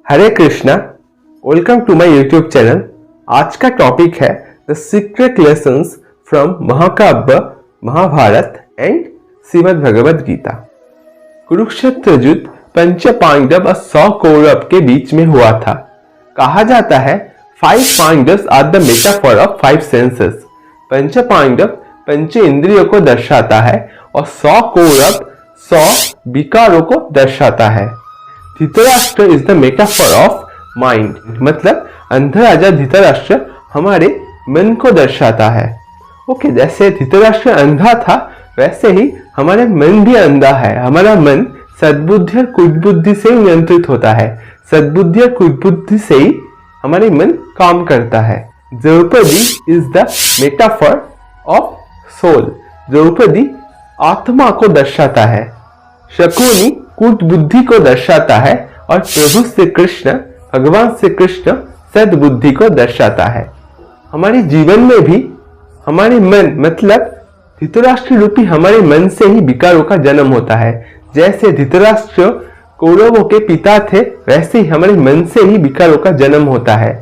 Hare Krishna, welcome to my YouTube channel. आज का topic है द सीक्रेट लेसन्स फ्रॉम महाकाव्य महाभारत एंड श्रीमद् भगवद गीता। कुरुक्षेत्र युद्ध पंच पांडव और 100 कौरव के बीच में हुआ था। कहा जाता है 5 Pandavas are the metaphor of 5 senses. पंच पांडव पंच इंद्रियों को दर्शाता है और 100 कौरव 100 विकारों को दर्शाता है। Dhritarashtra is the metaphor of mind, मतलब अंधराजा धृतराष्ट्र हमारे मन को दर्शाता है। ओके, जैसे धृतराष्ट्र अंधा था वैसे ही हमारा मन भी अंधा है। हमारा मन सद्बुद्धि और कुटबुद्धि से नियंत्रित होता है। सद्बुद्धि और कुटबुद्धि से ही हमारे मन काम करता है। Draupadi is the metaphor of soul. Draupadi आत्मा को दर्शाता है। शकुनी कूट बुद्धि को दर्शाता है और प्रभु श्री कृष्ण, भगवान श्री कृष्ण सद्बुद्धि को दर्शाता है। हमारे जीवन में भी हमारे मन, मतलब धृतराष्ट्र रूपी हमारे मन से ही विकारों का जन्म होता है। जैसे धृतराष्ट्र कौरवों के पिता थे वैसे ही हमारे मन से ही विकारों का जन्म होता है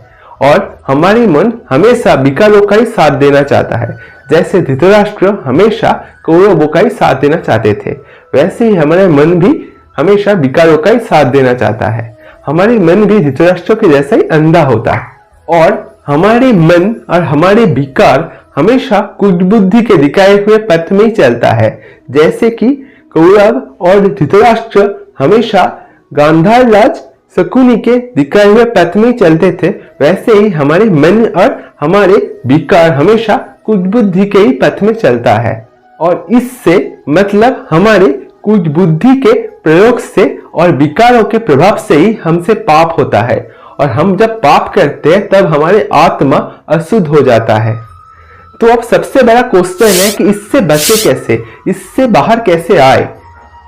और हमारे मन हमेशा विकारों का ही साथ देना चाहता है। जैसे धृतराष्ट्र हमेशा कौरवों का ही साथ देना चाहते थे वैसे ही हमारा मन भी हमेशा विकारों का ही साथ देना चाहता है। हमारे मन भी धृतराष्ट्र के जैसा ही अंधा होता है और हमारे मन और हमारे विकार हमेशा कुटबुद्धि के दिखाए हुए पथ में ही चलता है। जैसे कि कौरव और धृतराष्ट्र हमेशा गांधार राज शकुनी के दिखाए हुए पथ में चलते थे वैसे ही हमारे मन और हमारे विकार हमेशा कुटबुद्धि के ही पथ में चलता है। और इससे मतलब हमारे कुटबुद्धि के प्रयोग से और विकारों के प्रभाव से ही हमसे पाप होता है और हम जब पाप करते हैं तब हमारे आत्मा अशुद्ध हो जाता है। तो अब सबसे बड़ा क्वेश्चन है कि इससे बचे कैसे, इससे बाहर कैसे आए।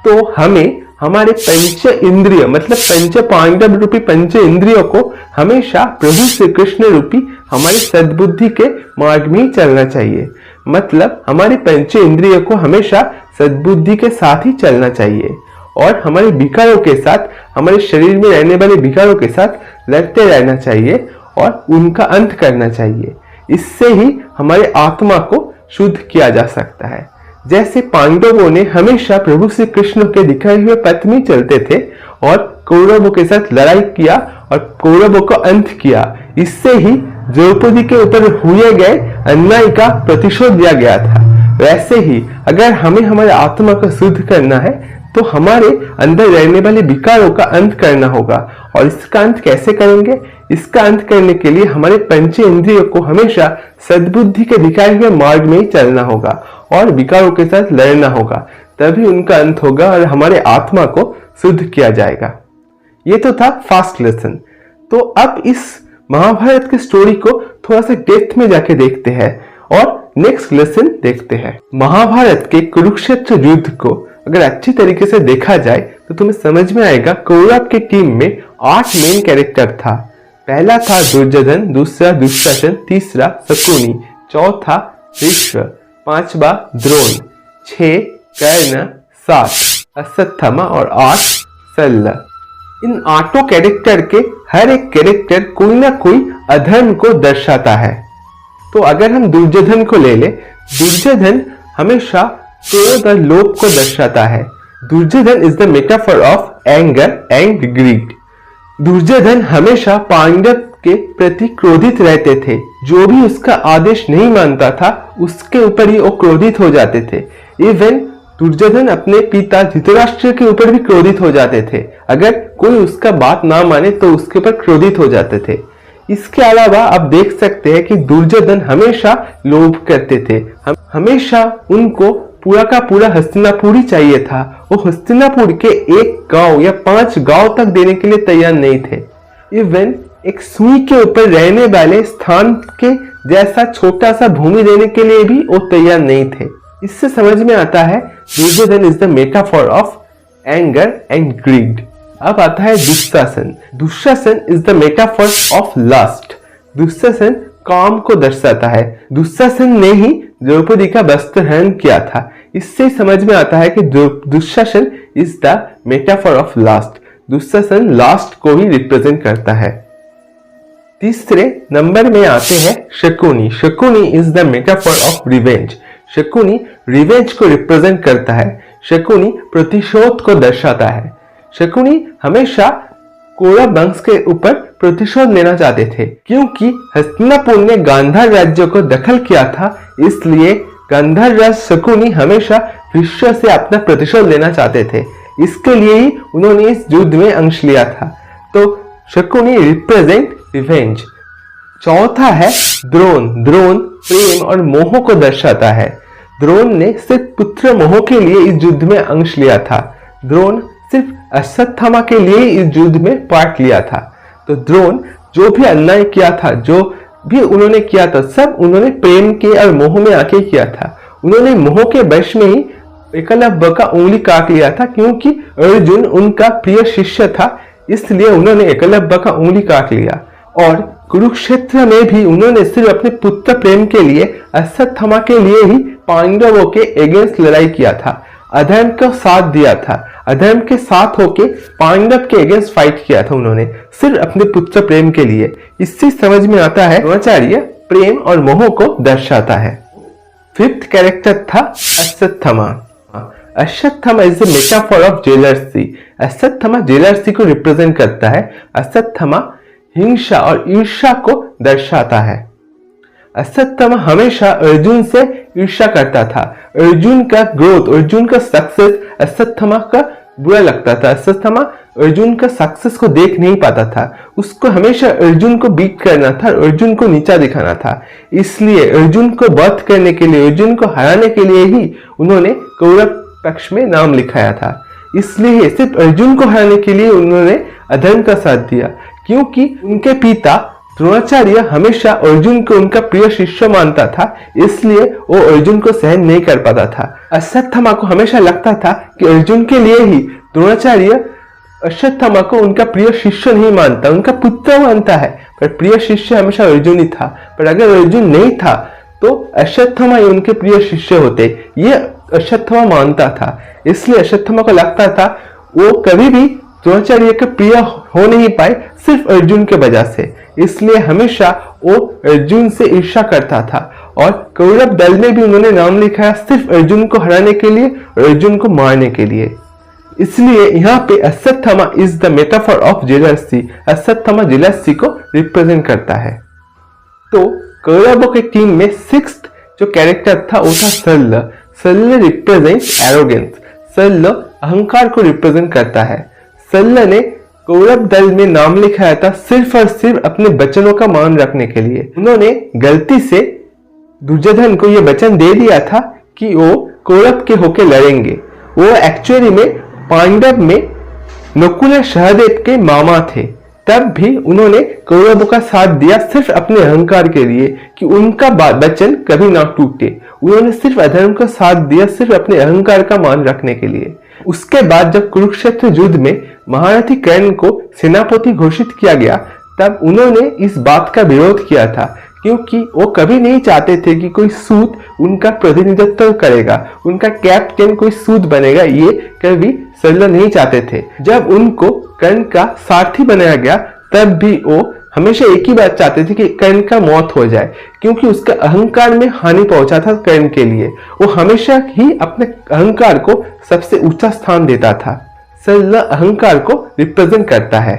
तो हमें हमारे पंच इंद्रिय, मतलब पंच पांडव रूपी पंच इंद्रियों को हमेशा प्रभु श्री कृष्ण रूपी हमारी सद्बुद्धि के मार्ग में ही चलना चाहिए। मतलब हमारे पंच इंद्रियों को हमेशा सद्बुद्धि के साथ ही चलना चाहिए और हमारे विकारों के साथ, हमारे शरीर में रहने वाले विकारों के साथ लड़ते रहना चाहिए और उनका अंत करना चाहिए। इससे ही हमारे आत्मा को शुद्ध किया जा सकता है। जैसे पांडवों ने हमेशा प्रभु श्री कृष्ण के दिखाए हुए पथ में चलते थे और कौरवों के साथ लड़ाई किया और कौरवों को अंत किया। इससे ही द्रौपदी के ऊपर हुए गए अन्याय का प्रतिशोध दिया गया था। वैसे ही अगर हमें हमारे आत्मा को शुद्ध करना है तो हमारे अंदर रहने वाले विकारों का अंत करना होगा। और इसका अंत कैसे करेंगे? इसका अंत करने के लिए हमारे पंच इंद्रियों को हमेशा सद्बुद्धि के दिखाए हुए मार्ग में ही चलना होगा और विकारों के साथ लड़ना होगा, तभी उनका अंत होगा और हमारे आत्मा को शुद्ध किया जाएगा। ये तो था फर्स्ट लेसन। तो अब इस महाभारत की स्टोरी को थोड़ा सा डेप्थ में जाके देखते हैं और नेक्स्ट लेसन देखते हैं। महाभारत के कुरुक्षेत्र युद्ध को अगर अच्छी तरीके से देखा जाए तो तुम्हें समझ में आएगा कौरव की टीम में 8 मेन कैरेक्टर था। पहला था दुर्योधन, दूसरा दुशासन, तीसरा शकुनी, चौथा भीष्म, 5वां द्रोण, 6 कर्ण, 7 अश्वत्थामा और 8 शल्य। इन 8 कैरेक्टर के हर एक कैरेक्टर कोई ना कोई अधर्म को दर्शाता है। तो अगर हम दुर्योधन को ले ले, दुर्योधन हमेशा क्रोध और लोभ को दर्शाता है। Duryodhana is the metaphor of anger and greed. Duryodhana हमेशा पांडव के प्रति क्रोधित रहते थे। जो भी उसका आदेश नहीं मानता था उसके ऊपर ही वो क्रोधित हो जाते थे। इवन दुर्योधन अपने पिता धृतराष्ट्र के ऊपर भी क्रोधित हो जाते थे। अगर कोई उसका बात ना माने तो उसके ऊपर क्रोधित हो जाते थे। इसके अलावा आप देख सकते हैं कि दुर्योधन हमेशा लोभ करते थे। हमेशा उनको पूरा का पूरा हस्तिनापुर ही चाहिए था। वो हस्तिनापुर के एक गांव या 5 गांव तक देने के लिए तैयार नहीं थे। इवन एक सुई के ऊपर रहने वाले स्थान के जैसा छोटा सा भूमि देने के लिए भी वो तैयार नहीं थे। इससे समझ में आता है Duryodhana is the metaphor of anger and greed. अब आता है Dushasana. Dushasana is the metaphor of lust. Dushasana काम को दर्शाता है। दुशासन ने ही द्रौपदी का वस्त्र हरण किया था। इससे समझ में आता है कि Dushasana is the metaphor of lust. Dushasana lust को ही रिप्रेजेंट करता है। तीसरे नंबर में आते हैं Shakuni. Shakuni is the metaphor of revenge. Shakuni revenge को रिप्रेजेंट करता है। शकुनी प्रतिशोध को दर्शाता है। शकुनी हमेशा कौरव वंश के ऊपर प्रतिशोध लेना चाहते थे, क्योंकि हस्तिनापुर ने गांधार राज्य को दखल किया था, इसलिए गांधार राज शकुनी हमेशा भीष्म से अपना प्रतिशोध लेना चाहते थे। इसके लिए ही उन्होंने इस युद्ध में अंश लिया था। तो शकुनी रिप्रेजेंट रिवेंज। चौथा है द्रोण। द्रोण प्रेम और मोह को दर्शाता है। द्रोण ने सिर्फ पुत्र मोह के लिए इस युद्ध में अंश लिया था। द्रोण सिर्फ अश्वत्थामा के लिए इस युद्ध में पार्ट लिया था। तो द्रोण जो भी अन्याय किया था, जो भी उन्होंने किया था, सब उन्होंने प्रेम के और मोह में आके किया था। उन्होंने मोह के वश में ही एकलव्य का उंगली काट लिया था, क्योंकि अर्जुन उनका प्रिय शिष्य था, इसलिए उन्होंने एकलव्य का उंगली काट लिया। और कुरुक्षेत्र में भी उन्होंने सिर्फ अपने पुत्र प्रेम के लिए, अश्वत्थामा के लिए ही पांडवों के अगेंस्ट लड़ाई किया था, अधर्म का साथ दिया था। अधर्म के साथ होके पांडव के अगेंस्ट फाइट किया था उन्होंने, सिर्फ अपने पुत्र प्रेम के लिए। इससे समझ में आता है द्रोणाचार्य प्रेम और मोह को दर्शाता है। फिफ्थ कैरेक्टर था Ashwatthama. Ashwatthama is the metaphor of jealousy. Ashwatthama jealousy को रिप्रेजेंट करता है। अश्वत्थामा हिंसा और ईर्ष्या को दर्शाता है। अश्वत्थामा हमेशा अर्जुन से ईर्ष्या करता था। अर्जुन का ग्रोथ, अर्जुन का सक्सेस अश्वत्थामा का बुरा लगता था। अश्वत्थामा अर्जुन का सक्सेस को देख नहीं पाता था। उसको हमेशा अर्जुन को बीट करना था, अर्जुन को नीचा दिखाना था। इसलिए अर्जुन को वध करने के लिए, अर्जुन को हराने के लिए ही उन्होंने कौरव पक्ष में नाम लिखाया था। इसलिए सिर्फ अर्जुन को हराने के लिए उन्होंने अधर्म का साथ दिया, क्योंकि उनके पिता द्रोणाचार्य हमेशा अर्जुन को उनका प्रिय शिष्य मानता था, इसलिए वो अर्जुन को सहन नहीं कर पाता था। अश्वत्थामा को हमेशा लगता था कि अर्जुन के लिए ही द्रोणाचार्य अश्वत्थामा को उनका प्रिय शिष्य नहीं मानता, उनका पुत्र मानता है, पर प्रिय शिष्य हमेशा अर्जुन ही था। पर अगर अर्जुन नहीं था तो अश्वत्थामा ही उनके प्रिय शिष्य होते, ये अश्वत्थामा मानता था। इसलिए अश्वत्थामा को लगता था वो कभी भी द्रोणाचार्य के प्रिय हो नहीं पाए, सिर्फ अर्जुन के वजह से। इसलिए हमेशा वो अर्जुन से ईर्ष्या करता था। और कौरव दल में भी उन्होंने नाम लिखाया सिर्फ अर्जुन को हराने के लिए, अर्जुन को मारने के लिए। इसलिए यहाँ पे Ashwatthama is the metaphor of jealousy. Ashwatthama jealousy को रिप्रेजेंट करता है। तो कौरवों की टीम में सिक्स्थ जो कैरेक्टर था वो था शल्य। शल्य रिप्रेजेंट्स एरोगेंस। शल्य अहंकार को रिप्रेजेंट करता है। शल्य ने कौरव दल में नाम लिखाया था सिर्फ और सिर्फ अपने वचनों का मान रखने के लिए। उन्होंने गलती से दुर्योधन को यह वचन दे दिया था कि वो कौरव के होके लड़ेंगे। वो एक्चुअली में पांडव में नकुल और सहदेव के मामा थे, तब भी उन्होंने कौरवों का साथ दिया सिर्फ अपने अहंकार के लिए, कि उनका वचन कभी ना टूटे। उन्होंने सिर्फ अधर्म का साथ दिया सिर्फ अपने अहंकार का मान रखने के लिए। उसके बाद जब कुरुक्षेत्र युद्ध में महारथी कर्ण को सेनापति घोषित किया गया, तब उन्होंने इस बात का विरोध किया था, क्योंकि वो कभी नहीं चाहते थे कि कोई सूत उनका प्रतिनिधित्व करेगा, उनका कैप्टन कोई सूत बनेगा, ये कभी शल्य नहीं चाहते थे। जब उनको कर्ण का सारथी बनाया गया, तब भी वो हमेशा एक ही बात चाहते थे कि कर्ण का मौत हो जाए, क्योंकि उसका अहंकार में हानि पहुंचा था कर्ण के लिए। वो हमेशा ही अपने अहंकार को सबसे ऊंचा स्थान देता था। शल्य अहंकार को रिप्रेजेंट करता है।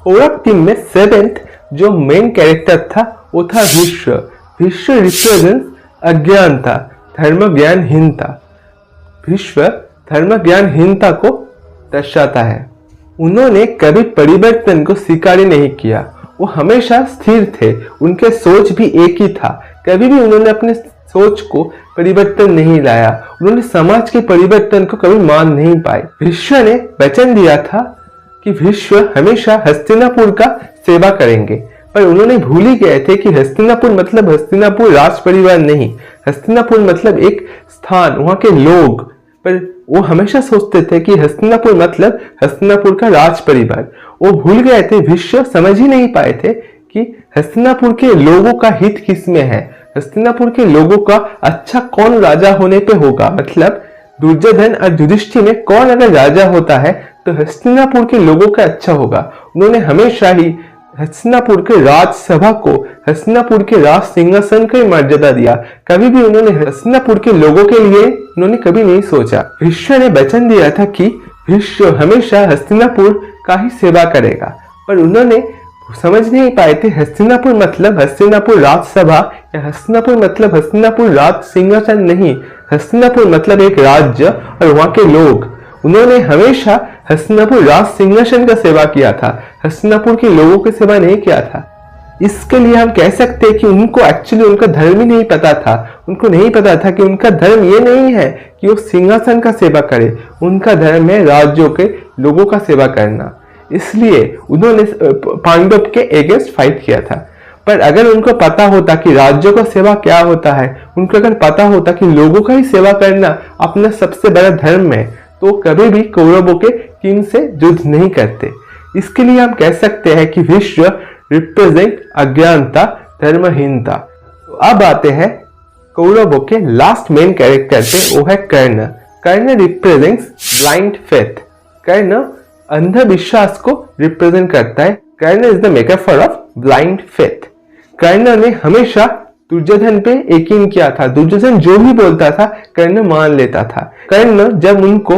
कौरव टीम में सेवेंथ जो मेन कैरेक्टर था वो था भीष्म। भीष्म रिप्रेजेंट अज्ञानता, धर्म ज्ञानहीनता। भीष्म धर्म ज्ञानहीनता को दर्शाता है। उन्होंने कभी परिवर्तन को स्वीकार नहीं किया, वो हमेशा स्थिर थे। उनके सोच भी एक ही था, कभी भी उन्होंने अपने सोच को परिवर्तन नहीं लाया। उन्होंने समाज के परिवर्तन को कभी मान नहीं पाए। भीष्म ने वचन दिया था कि भीष्म हमेशा हस्तिनापुर का सेवा करेंगे, पर उन्होंने भूल ही गए थे कि हस्तिनापुर मतलब हस्तिनापुर राज परिवार नहीं, हस्तिनापुर मतलब एक स्थान, वहां के लोग। पर वो हमेशा सोचते थे कि हस्तिनापुर मतलब हस्तिनापुर का राज परिवार। वो भूल गए थे, भीष्म समझ ही नहीं पाए थे कि हस्तिनापुर के लोगों का हित किसमें है, हस्तिनापुर के लोगों का अच्छा कौन राजा होने पे होगा। मतलब दुर्योधन और युधिष्ठिर में कौन अगर राजा होता है तो हस्तिनापुर के लोगों का अच्छा होगा। उन्होंने हमेशा ही हस्तिनापुर के राजसभा को हस्तिनापुर के राज सिंहासन का ही मर्यादा दिया। कभी भी उन्होंने हस्तिनापुर के लोगों के लिए उन्होंने कभी नहीं सोचा। भीष्म ने वचन दिया था कि भीष्म हमेशा हस्तिनापुर का ही सेवा करेगा, पर उन्होंने समझ नहीं पाए थे हस्तिनापुर मतलब हस्तिनापुर राजसभा या हस्तिनापुर मतलब हस्तिनापुर राज सिंहासन नहीं, हस्तिनापुर मतलब एक राज्य और वहां के लोग। उन्होंने हमेशा हस्तिनापुर राज सिंहासन का सेवा किया था, हस्तिनापुर के लोगों की सेवा नहीं किया था। इसके लिए हम कह सकते हैं कि उनको एक्चुअली उनका धर्म ही नहीं पता था। उनको नहीं पता था कि उनका धर्म ये नहीं है कि वो सिंहासन का सेवा करे, उनका धर्म है राज्यों के लोगों का सेवा करना। इसलिए उन्होंने पांडव के अगेंस्ट फाइट किया था। पर अगर उनको पता होता कि राज्यों का सेवा क्या होता है, उनको अगर पता होता कि लोगों का ही सेवा करना अपना सबसे बड़ा धर्म है, तो कभी भी कौरवों के टीम से युद्ध नहीं करते। इसके लिए हम कह सकते हैं कि भीष्म रिप्रेजेंट अज्ञानता, धर्महीनता। तो अब आते हैं कौरवों के लास्ट मेन कैरेक्टर पे, वो है Karna. Karna represents blind faith. Karna अंधविश्वास को रिप्रेजेंट करता है। Karna is the metaphor of blind faith. Karna ने हमेशा दुर्योधन पे यकीन किया था। दुर्योधन जो भी बोलता था कर्ण मान लेता था। कर्ण जब उनको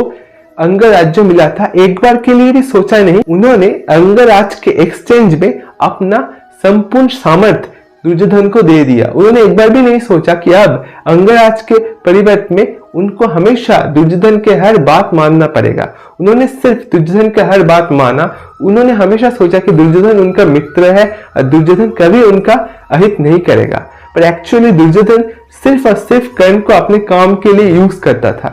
अंगराज्य मिला था, एक बार के लिए भी सोचा नहीं। उन्होंने अंगराज्य के एक्सचेंज में अपना संपूर्ण सामर्थ्य दुर्योधन को दे दिया। उन्होंने एक बार भी नहीं सोचा कि अब अंगराज्य के परिवर्तन में उनको हमेशा दुर्योधन के हर बात मानना पड़ेगा। उन्होंने सिर्फ दुर्योधन का हर बात माना। उन्होंने हमेशा सोचा कि दुर्योधन उनका मित्र है और दुर्योधन कभी उनका अहित नहीं करेगा। पर एक्चुअली दुर्योधन सिर्फ और सिर्फ कर्ण को अपने काम के लिए यूज करता था।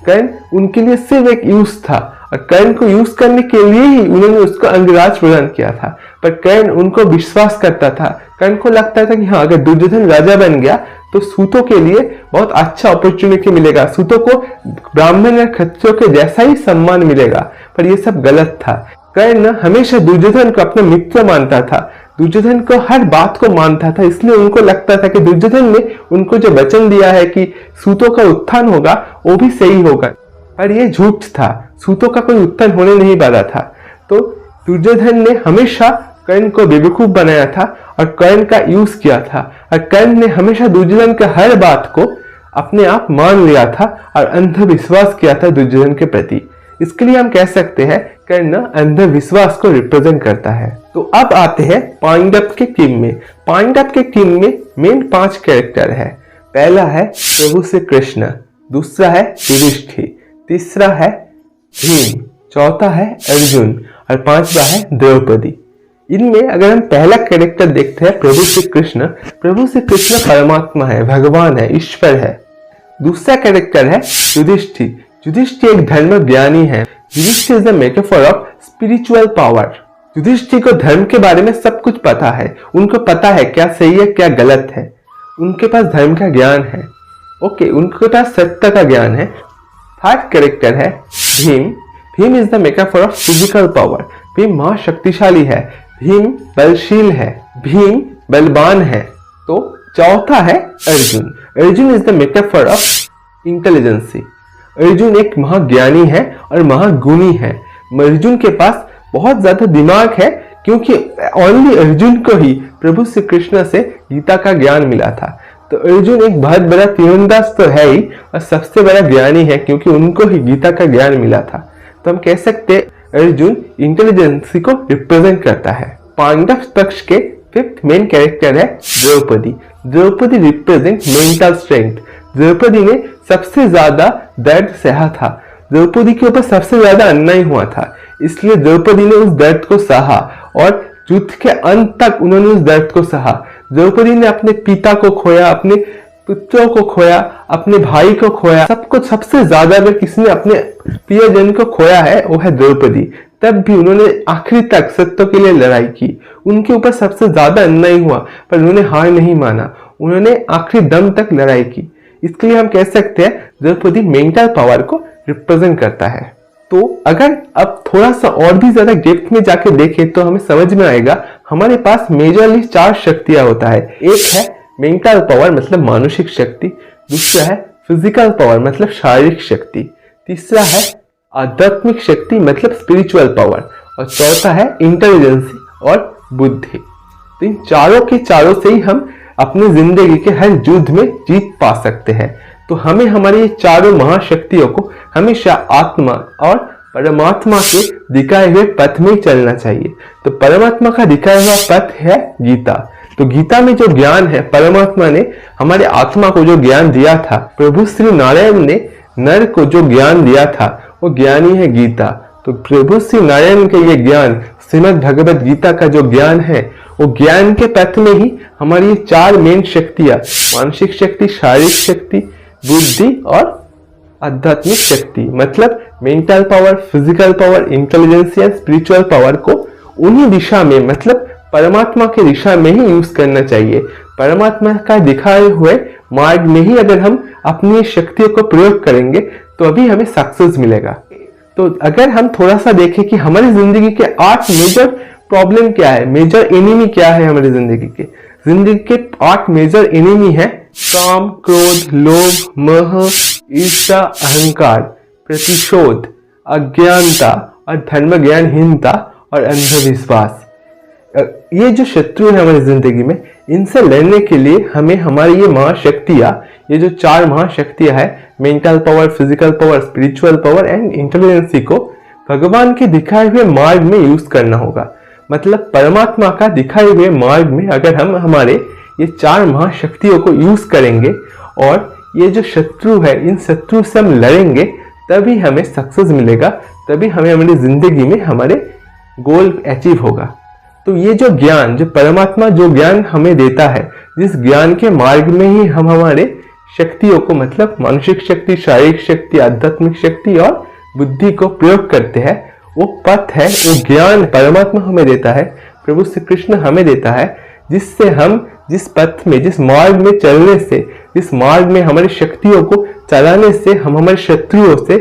कर्ण उनके लिए सिर्फ एक यूज था और कर्ण को यूज करने के लिए ही उन्होंने उसको अंगराज प्रदान किया था। पर कर्ण उनको विश्वास करता था। कर्ण को लगता था कि हाँ, अगर दुर्योधन राजा बन गया तो सूतों के लिए बहुत अच्छा अपॉर्चुनिटी मिलेगा, सूतों को ब्राह्मण या क्षत्रियों के जैसा ही सम्मान मिलेगा। पर यह सब गलत था। कर्ण हमेशा दुर्योधन को अपना मित्र मानता था, दुर्योधन को हर बात को मानता था। इसलिए उनको लगता था कि दुर्योधन ने उनको जो वचन दिया है कि सूतों का उत्थान होगा वो भी सही होगा। पर यह झूठ था, सूतों का कोई उत्थान होने नहीं वाला था। तो दुर्योधन ने हमेशा कर्ण को बेवकूफ बनाया था और कर्ण का यूज किया था। और कर्ण ने हमेशा दुर्योधन के हर बात को अपने आप मान लिया था और अंधविश्वास किया था दुर्योधन के प्रति। इसके लिए हम कह सकते हैं कर्ण अंधविश्वास को रिप्रेजेंट करता है। तो अब आते हैं पांडव के टीम में। पांडव के टीम में मेन 5 कैरेक्टर है। पहला है प्रभु श्री कृष्ण, दूसरा है युधिष्ठिर, तीसरा है भीम, चौथा है अर्जुन और 5वां है द्रौपदी। इनमें अगर हम पहला कैरेक्टर देखते हैं प्रभु श्री कृष्ण, प्रभु श्री कृष्ण परमात्मा है, भगवान है, ईश्वर है। दूसरा कैरेक्टर है युधिष्ठिर। युधिष्ठिर एक धर्म ज्ञानी है। Yudhishthira is the metaphor of spiritual power. Yudhishthira को धर्म के बारे में सब कुछ पता है। उनको पता है क्या सही है क्या गलत है। उनके पास धर्म का ज्ञान है। ओके, उनके पास सत्य का ज्ञान है। थर्ड कैरेक्टर है Bhima. Bhima is the metaphor of physical power. Bhima महाशक्तिशाली है, भीम बलशील है, भीम बलवान है। तो चौथा है Arjuna. Arjuna is the metaphor of intelligence. Arjuna एक महाज्ञानी है और महागुणी है। अर्जुन के पास बहुत ज्यादा दिमाग है क्योंकि ओनली अर्जुन को ही प्रभु श्री कृष्ण से गीता का ज्ञान मिला था। तो अर्जुन एक बहुत बड़ा तीरंदाज तो है ही और सबसे बड़ा ज्ञानी है क्योंकि उनको ही गीता का ज्ञान मिला था। तो हम कह सकते अर्जुन इंटेलिजेंसी को रिप्रेजेंट करता है। पांडव पक्ष के 5th मेन कैरेक्टर है Draupadi. Draupadi represent mental strength. Draupadi ने सबसे ज्यादा दर्द सहा था। द्रौपदी के ऊपर सबसे ज्यादा अन्याय हुआ था, इसलिए द्रौपदी ने उस दर्द को सहा और युद्ध के अंत तक उन्होंने उस दर्द को सहा। द्रौपदी ने अपने पिता को खोया, अपने पुत्रों को खोया, अपने भाई को खोया, सब कुछ। सबसे ज्यादा अगर किसी ने अपने प्रियजन को खोया है वो है द्रौपदी। तब भी उन्होंने आखिरी तक सत्य के लिए लड़ाई की। उनके ऊपर सबसे ज्यादा अन्याय हुआ पर उन्होंने हार नहीं माना, उन्होंने आखिरी दम तक लड़ाई की। इसके लिए हम कह सकते हैं द्रौपदी मेंटल पावर को रिप्रेजेंट करता है। तो अगर अब थोड़ा सा और भी ज्यादा डेप्थ में जाके देखें तो हमें समझ में आएगा हमारे पास मेजरली 4 शक्तियां होता है। एक है मेंटल पावर मतलब मानसिक शक्ति, दूसरा है फिजिकल पावर मतलब शारीरिक शक्ति, तीसरा है आध्यात्मिक शक्ति मतलब स्पिरिचुअल पावर, और चौथा है इंटेलिजेंसी और बुद्धि। तो इन चारों के चारों से ही हम अपनी जिंदगी के हर युद्ध में जीत पा सकते हैं। तो हमें हमारी ये चारों महाशक्तियों को हमेशा आत्मा और परमात्मा के दिखाए हुए पथ में ही चलना चाहिए। तो परमात्मा का दिखाया हुआ पथ है गीता। तो गीता में जो ज्ञान है, परमात्मा ने हमारे आत्मा को जो ज्ञान दिया था, प्रभु श्री नारायण ने नर को जो ज्ञान दिया था, वो ज्ञान ही है गीता। तो प्रभु श्री नारायण के ये ज्ञान, श्रीमद् भगवद गीता का जो ज्ञान है, वो ज्ञान के पथ में ही हमारी ये चार मेन शक्तियां, मानसिक शक्ति, शारीरिक शक्ति, बुद्धि और आध्यात्मिक शक्ति मतलब mental power, physical power, intelligence या स्पिरिचुअल पावर को उन्हीं दिशा में मतलब परमात्मा के दिशा में ही यूज करना चाहिए। परमात्मा का दिखाए हुए मार्ग में ही अगर हम अपनी शक्तियों को प्रयोग करेंगे तो अभी हमें सक्सेस मिलेगा। तो अगर हम थोड़ा सा देखें कि हमारी जिंदगी के 8 मेजर प्रॉब्लम क्या है, मेजर एनिमी क्या है हमारी जिंदगी के 8 मेजर एनिमी है काम, क्रोध, लोभ, मोह, ईर्ष्या, अहंकार, प्रतिशोध, अज्ञानता और धर्म ज्ञानहीनता और अंधविश्वास। ये जो शत्रु है हमारी जिंदगी में, इनसे लड़ने के लिए हमें हमारी ये महाशक्तियां, ये जो 4 महाशक्तियां है, mental power, physical power, spiritual power and intelligence को भगवान के दिखाए हुए मार्ग में यूज करना होगा। मतलब परमात्मा का दिखाए हुए मार्ग में अगर हम हमारे ये 4 महाशक्तियों को यूज करेंगे और ये जो शत्रु है, इन शत्रु से हम लड़ेंगे, तभी हमें सक्सेस मिलेगा, तभी हमें हमारी जिंदगी में हमारे गोल अचीव होगा। तो ये जो ज्ञान, जो परमात्मा जो ज्ञान हमें देता है, जिस ज्ञान के मार्ग में ही हम हमारे शक्तियों को मतलब मानसिक शक्ति, शारीरिक शक्ति, आध्यात्मिक शक्ति और बुद्धि को प्रयोग करते हैं, वो पथ है, वो ज्ञान परमात्मा हमें देता है, प्रभु श्री कृष्ण हमें देता है, जिससे हम जिस पथ में, जिस मार्ग में चलने से, जिस मार्ग में हमारी शक्तियों को चलाने से हम हमारे शत्रुओं से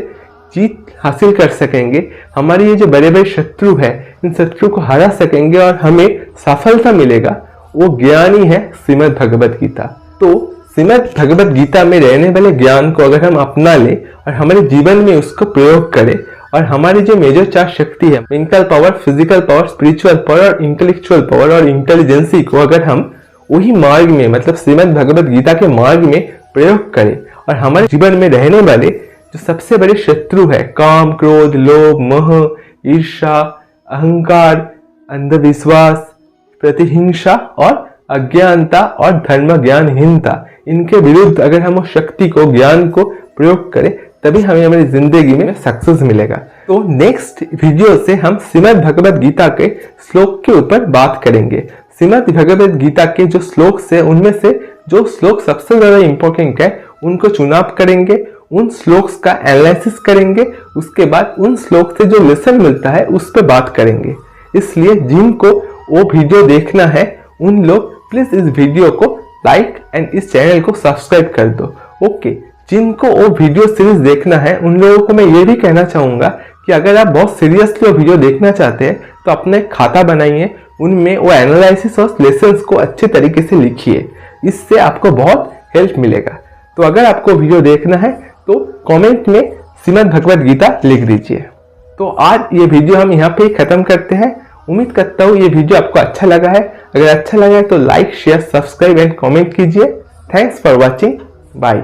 जीत हासिल कर सकेंगे। हमारे ये जो बड़े बड़े शत्रु है, इन शत्रु को हरा सकेंगे और हमें सफलता मिलेगा। वो ज्ञान ही है श्रीमद् भगवद गीता। तो श्रीमद् भगवद गीता में रहने वाले ज्ञान को अगर हम अपना ले और हमारे जीवन में उसको प्रयोग करें और हमारी जो मेजर 4 शक्ति है, mental power, physical power, spiritual power और इंटेलेक्चुअल पावर और इंटेलिजेंसी को अगर हम वही मार्ग में मतलब श्रीमद् भगवद गीता के मार्ग में प्रयोग करें और हमारे जीवन में रहने वाले जो सबसे बड़े शत्रु है, काम, क्रोध, लोभ, मोह, ईर्ष्या, अहंकार, अंधविश्वास, प्रतिहिंसा और अज्ञानता और धर्म ज्ञानहीनता, इनके विरुद्ध अगर हम उस शक्ति को, ज्ञान को प्रयोग करें, तभी हमें हमारी जिंदगी में सक्सेस मिलेगा। तो नेक्स्ट वीडियो से हम श्रीमद् भगवद गीता के श्लोक के ऊपर बात करेंगे। श्रीमद् भगवद गीता के जो श्लोक से, उनमें से जो श्लोक सबसे ज्यादा इंपॉर्टेंट है, उनको चुनाव करेंगे, उन श्लोक्स का एनालिसिस करेंगे, उसके बाद उन श्लोक से जो लेसन मिलता है उस पर बात करेंगे। इसलिए जिनको वो वीडियो देखना है, उन लोग प्लीज इस वीडियो को लाइक एंड इस चैनल को सब्सक्राइब कर दो। ओके, जिनको वो वीडियो सीरीज देखना है, उन लोगों को मैं ये भी कहना चाहूंगा कि अगर आप बहुत सीरियसली वो वीडियो देखना चाहते हैं तो अपना एक खाता बनाइए, उनमें वो एनालिसिस और लेसन्स को अच्छे तरीके से लिखिए, इससे आपको बहुत हेल्प मिलेगा। तो अगर आपको वीडियो देखना है तो कमेंट में श्रीमद् भगवद गीता लिख दीजिए। तो आज ये वीडियो हम यहाँ पे खत्म करते हैं। उम्मीद करता हूँ ये वीडियो आपको अच्छा लगा है। अगर अच्छा लगा है तो like, share, subscribe and comment कीजिए। Thanks for watching. बाय।